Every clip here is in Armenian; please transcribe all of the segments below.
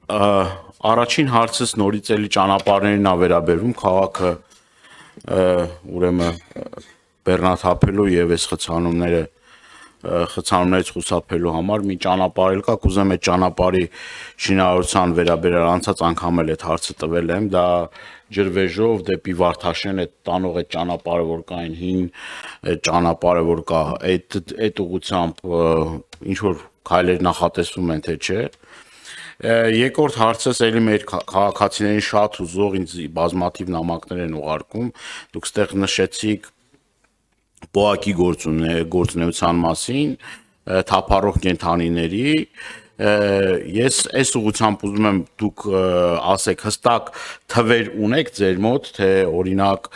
Առաջին հարցս նորից էլի ճանապարհներին ա վերաբերվում քաղաքը ուրեմն բեռնաթափելու եւ այս խցանումներից խուսափելու համար մի ճանապարհ էլ կա, կուզեմ այդ ճանապարհի շինարարության վերաբերյալ անցած անգամ էլ այդ հարցը տվել եմ, դա ջրվեժով դեպի Վարդաշեն այդ տանող այդ ճանապարհը որ կա այն հին այդ ճանապարհը որ կա այդ ուղղությամբ ինչ որ քայլեր նախատեսվում են թե չէ Երկրորդ հարցս էլի մեր քաղաքացիներին շատ հուզող ինձ բազմաթիվ նամակներ են ուղարկում դուք ստեղ նշեցիք պոակի գործունեության մասին թափառող կենդանիների ես այս ուղղությամբ ուզում եմ դուք ասեք հստակ թվեր ունեք ձեր մոտ թե օրինակ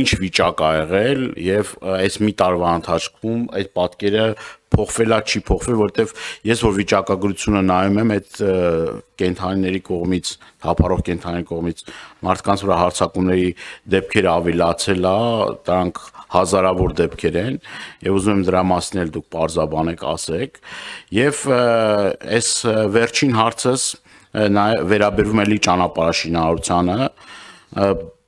ինչ վիճակ ա եղել եւ այս մի տարվա ընթացքում այդ պատկերը փոխվելա չի փոխվել որտեվ ես որ վիճակագրությունը նայում եմ այդ կենդանիների կողմից թափառող կենդանիների կողմից մարդկանց վրա հարձակումների դեպքերը ավելացել է դրանք հազարավոր դեպքեր են եւ ուզում եմ դրա մասին էլ դուք պարզաբանեք ասեք եւ այս վերջին հարցս վերաբերվում էլի ճանապարհաշինարարությանը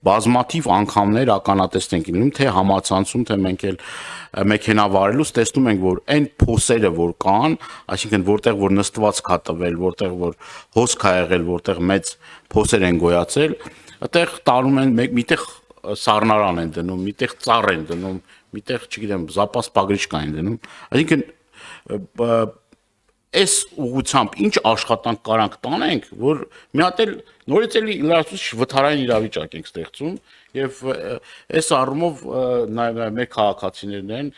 բազմաթիվ անգամներ ականատես ենք լինում թե համացանցում թե մենք էլ մեքենա վարելուց տեսնում ենք որ այն փոսերը որ կան այսինքն որտեղ որ նստված կա տվել որտեղ որ հոսք ա եղել որտեղ մեծ փոսեր են գոյացել այդտեղ տանում են միտեղ սառնարան են դնում, միտեղ ծառ են դնում, միտեղ, չգիտեմ, զապաս պագրիչկա են դնում, այսինքն այս ուղղությամբ ինչ աշխատանք կարանք տանենք, որ մի հատ էլ նորից էլի լրացուցիչ վթարային իրավիճակ ենք ստեղծում եւ այս առումով մեր քաղաքացիներն են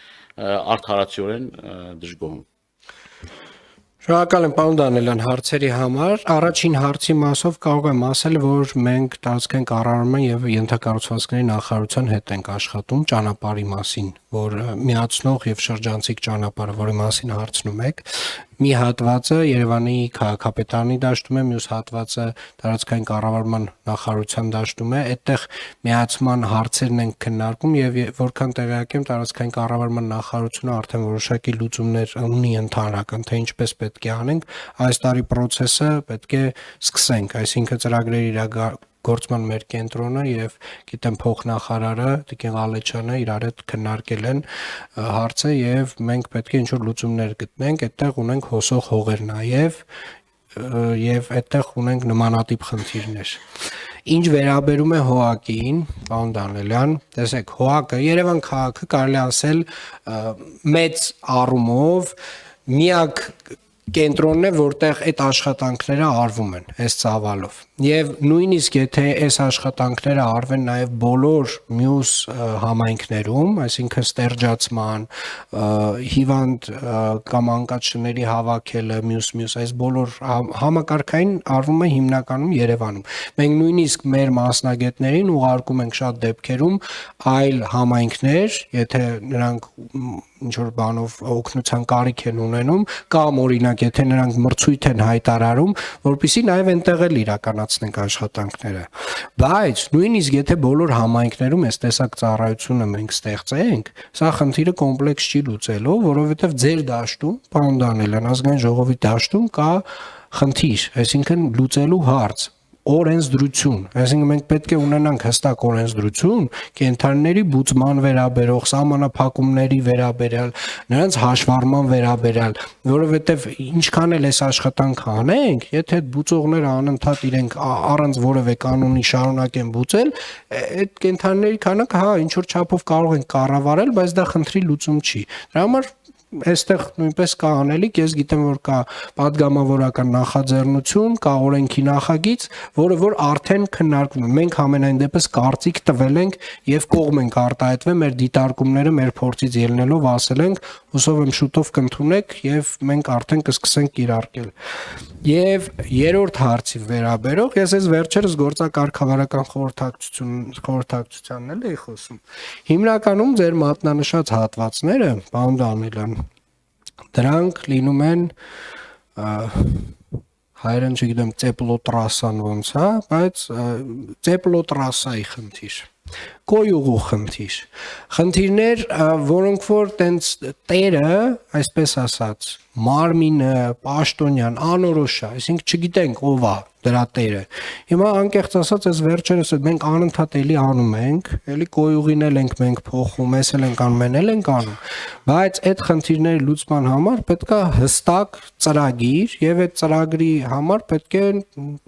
արդարացիորեն դժգոհում Շնորհակալ եմ պարոն Դանիելյան հարցերի համար։ Առաջին հարցի մասով կարող եմ ասել, որ մենք տարածքային կառավարման եւ ենթակառուցվածքների նախարարության հետ ենք աշխատում ճանապարհի մասին, որ միացնող եւ շրջանցիկ ճանապարհը, որի մասին հարցնում եք, մի հատվածը Երևանի քաղաքապետարանի դաշտում է, մյուս հատվածը տարածքային կառավարման նախարարության դաշտում է, այդտեղ միացման հարցերն են քննարկում եւ որքան տեղյակ եմ տարածքային կառավարման նախարարությունը արդեն որոշակի լուծումներ ունի ընդհանրական, թե ինչպես պետք է անենք, այս տարի process-ը պետք է սկսենք, այսինքն ծրագրերի գործման մեր կենտրոնը եւ գիտեմ փոխնախարարը Տիկին Ղալեչյանը իրար հետ քննարկել են հարցը եւ մենք պետք է ինչ-որ լուծումներ գտնենք, այդտեղ ունենք հոսող հողեր եւ այդտեղ ունենք նմանատիպ խնդիրներ։ Ինչ վերաբերում է ՀՕԱԿ-ին, պարոն Դանիելյան, տեսեք, ՀՕԱԿ-ը Երևան քաղաքը կարելի ասել մեծ առումով միակ կենտրոնն է, որտեղ այդ աշխատանքները արվում են, այս ծավալով։ Եվ նույնիսկ եթե այս աշխատանքները արվեն նաև բոլոր մյուս համայնքներում, այսինքն ստերջացման, հիվանդ կամ անկաթշների հավաքելը, մյուս այս բոլոր համակարգային արվում է հիմնականում Երևանում։ Մենք նույնիսկ մեր մասնագետներին ուղարկում ենք շատ դեպքերում այլ համայնքներ, եթե նրանք ինչ-որ բանով օգնության կարիք են ունենում, կամ օրինակ եթե նրանք մրցույթ են հայտարարում, որպեսզի նաև այնտեղ էլ իրականացնենք աշխատանքները։ Բայց նույնիսկ եթե բոլոր համայնքներում այս տեսակ ծառայությունը մենք ստեղծենք, սա խնդիրը կոմպլեքս չի լուծելու, որովհետև ձեր դաշտում, պարոն Դանիելյան, ազգային ժողովի դաշտում կա խնդիր, այսինքն լուծելու հարց օրենսդրություն, այսինքն մենք պետք է ունենանք հստակ օրենսդրություն կենդանիների բուծման վերաբերող, սահմանափակումների վերաբերյալ, նրանց հաշվառման վերաբերյալ, որովհետև ինչքան էլ այս աշխատանքը անենք, եթե այդ բուծողները անընդհատ իրենք առանց որևէ կանոնի շարունակեն բուծել, այդ կենդանիների քանակը ինչ որ չափով կարող են կառավարել, բայց դա խնդրի լուծում չի։ Դրա համար այստեղ նույնպես կա անելիք, ես գիտեմ, որ կա պատգամավորական նախաձեռնություն, կա օրենքի նախագիծ, որը որ արդեն քննարկվում է։ Մենք համենայն դեպս կարծիք տվել ենք եւ կողմ ենք արտահայտվել մեր դիտարկումները, մեր փորձից ելնելով ասել ենք, հուսով եմ շուտով կընդունեք եւ մենք արդեն կսկսենք կիրարկել։ Եվ երրորդ հարցի վերաբերող ես այս վերջերս գործակարգավարական խորհրդակցությանն էլ էի խոսում։ Հիմնականում ձեր մատնանշած հատվածները, պարոն Դանիելյան, դրանք լինում են հայերեն չգիտեմ ծեպլոտրասան ոնց է, բայց ծեպլոտրասայի խնդիր։ կոյուղու խնդիր։ Խնդիրներ, որոնք որ տենց տերը, այսպես ասած, մարմինը, պաշտոնյան, անորոշ է, այսինքն չգիտենք ով է դրա տերը։ Հիմա անկեղծ ասած, այս վերջերս մենք անընդհատ էլի անում ենք, էլի կոյուղին էլ ենք մենք փոխում, էս էլ ենք անում, էլ ենք անում, բայց այդ խնդիրների լուծման համար պետք է հստակ ծրագիր եւ այդ ծրագրի համար պետք է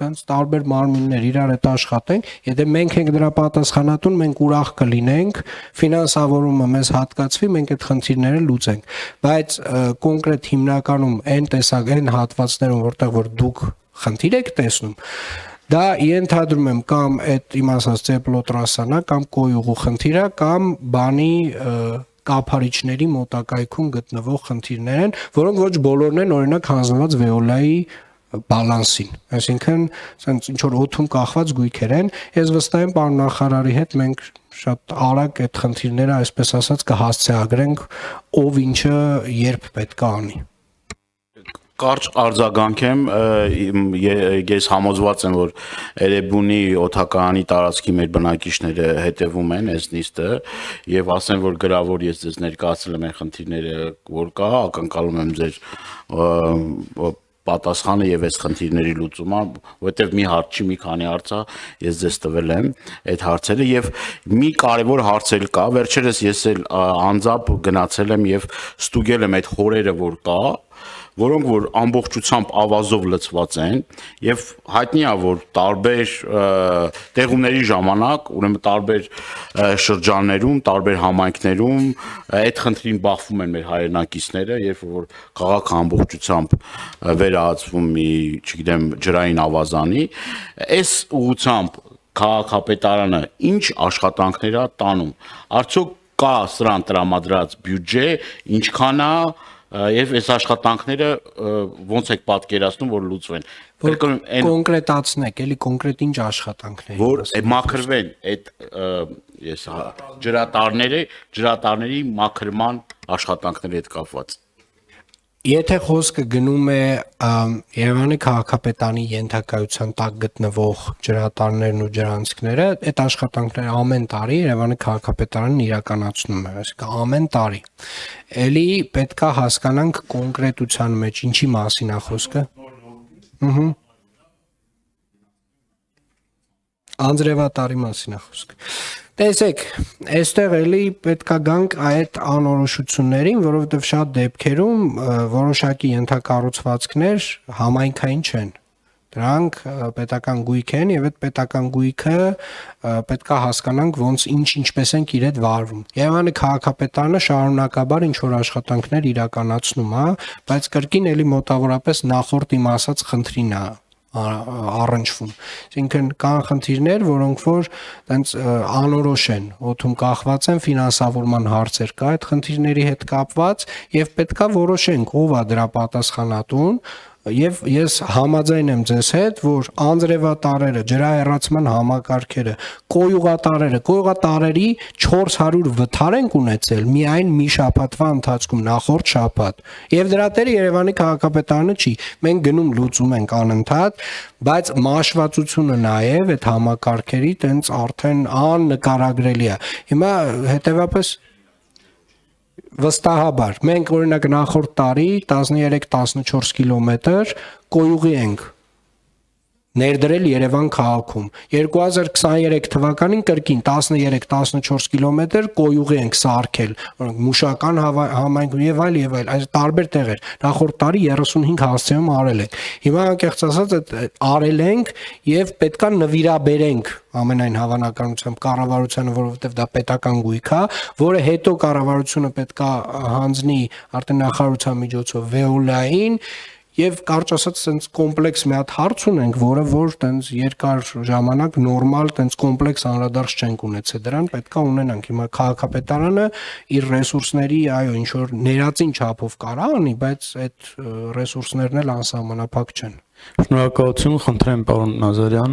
այնց տարբեր մարմիններ իրար հետ աշխատեն, եթե մենք ենք դրա պատասխանատուն, մենք ուրախ կլինենք, ֆինանսավորումը մեզ հատկացվի, մենք այդ խնդիրները լուծենք, բայց կոնկրետ հիմնականում այն տեսակ այն հատվածներում, որտեղ որ դուք խնդիր եք տեսնում, դա ենթադրում եմ կամ այդ իմ ասած ծեպլոտրասանա կամ կոյուղու խնդիրա կամ բանի կափարիչների մոտակայքում գտնվող խնդիրներ են, որոնք ոչ բոլորն են օրինակ հանձնված վեոլայի բալանսին, այսինքն ասենց ինչ որ օդում կախված գույքեր են, ես վստահ եմ պարոն նախարարի հետ մենք շատ արագ այդ խնդիրները, այսպես ասած, կհասցեագրենք ով ինչը երբ պետք է անի։ Կարճ արձագանքեմ, ես համոզված եմ, որ Էրեբունի օդակայանի տարածքի մեր բնակիչները հետևում են այս նիստը եւ ասեմ, որ գրավոր ես ձեզ ներկայացրել եմ այն խնդիրները, որ կա, ակնկալում եմ ձեր պատասխանը եւ այս խնդիրների լուծումը, որովհետեւ մի հարց չի, մի քանի հարց է, ես ձեզ տվել եմ այդ հարցերը եւ մի կարեւոր հարց էլ կա, վերջերս ես էլ անձամբ գնացել եմ եւ ստուգել եմ այդ հորերը, որ կա, որոնք որ ամբողջությամբ ավազով լցված են եւ հայտնի է որ տարբեր տեղումների ժամանակ ուրեմն տարբեր շրջաններում, տարբեր համայնքներում այդ խնդրին բախվում են մեր հայրենակիցները, երբ որ քաղաքը ամբողջությամբ վերահացվում մի, չգիտեմ, ջրային ավազանի, այս ուղղությամբ քաղաքապետարանը ինչ աշխատանքներ է տանում, արդյոք կա սրան տրամադրած բյուջե, ինչքան է եւ այս աշխատանքները ոնց եք պատկերացնում որ լուծվեն կոնկրետացնեք էլի կոնկրետ ինչ աշխատանքներ որ մաքրվեն այդ ես ջրատարների մաքրման աշխատանքների հետ կապված Եթե խոսքը գնում է Երևանի քաղաքապետարանի ենթակայության տակ գտնվող ջրատարներն ու ջրանցքները, այդ աշխատանքները ամեն տարի Երևանի քաղաքապետարանն իրականացնում է, այսինքն ամեն տարի։ Էլի պետք է հասկանանք կոնկրետության մեջ ինչի մասին է խոսքը։ Անձրևատարի մասին է խոսքը։ Տեսեք, այստեղ էլի պետքա գանք այդ անորոշություններին, որովհետև շատ դեպքերում որոշակի ենթակառուցվածքներ համայնքային չեն։ Դրանք պետական գույք են եւ այդ պետական գույքը պետքա հասկանանք ոնց ինչպես են իր հետ վարվում։ Երևանի քաղաքապետարանը շարունակաբար ինչ որ աշխատանքներ իրականացնում է, բայց կրկին էլի մոտավորապես նախորդ իմ ասած խնդրին է առնչվում։ Այսինքն կան խնդիրներ, որոնք որ տենց անորոշ են, օդում կախված են, ֆինանսավորման հարցեր կա այդ խնդիրների հետ կապված եւ պետքա որոշենք ով է դրա պատասխանատուն Եվ ես համաձայն եմ ձեզ հետ, որ անձրևատարերը, ջրահեռացման համակարգերը, կոյուղատարերի 400 վթար ենք ունեցել միայն մի շաբաթվա ընթացքում, նախորդ շաբաթ։ Եվ դրա տերը Երևանի քաղաքապետարանը չի։ Մենք գնում լուծում ենք անընդհատ, բայց մաշվածությունը նաև այդ համակարգերի տենց արդեն աննկարագրելի է։ Հիմա հետևաբար Վստահաբար, մենք օրինակ նախորդ տարի 13-14 կիլոմետր կոյուղի ենք ներդրել Երևան քաղաքում 2023 թվականին կրկին 13-14 կիլոմետր կոյուղի ենք սարքել մուշական համայնքում եւ այլ այս տարբեր տեղեր նախորդ տարի 35 հասցեում արել ենք հիմա անկեղծ ասած արել ենք եւ պետքա նվիրաբերենք ամենայն հավանականությամբ կառավարությանը որովհետեւ դա պետական գույք է որը հետո կառավարությունը պետքա հանձնի արդեն նախարարության միջոցով վեոլային Եվ կարճ ասած տենց կոմպլեքս մի հատ հարց ունենք, որը որ տենց երկար ժամանակ նորմալ տենց կոմպլեքս անդրադարձ չենք ունեցել դրան, պետքա ունենանք հիմա քաղաքապետարանը իր ռեսուրսների, այո, ինչ որ ներածին չափով կարա անի, բայց այդ ռեսուրսներն էլ անսահմանափակ չեն։ Շնորհակալություն, խնդրեմ պարոն Նազարյան,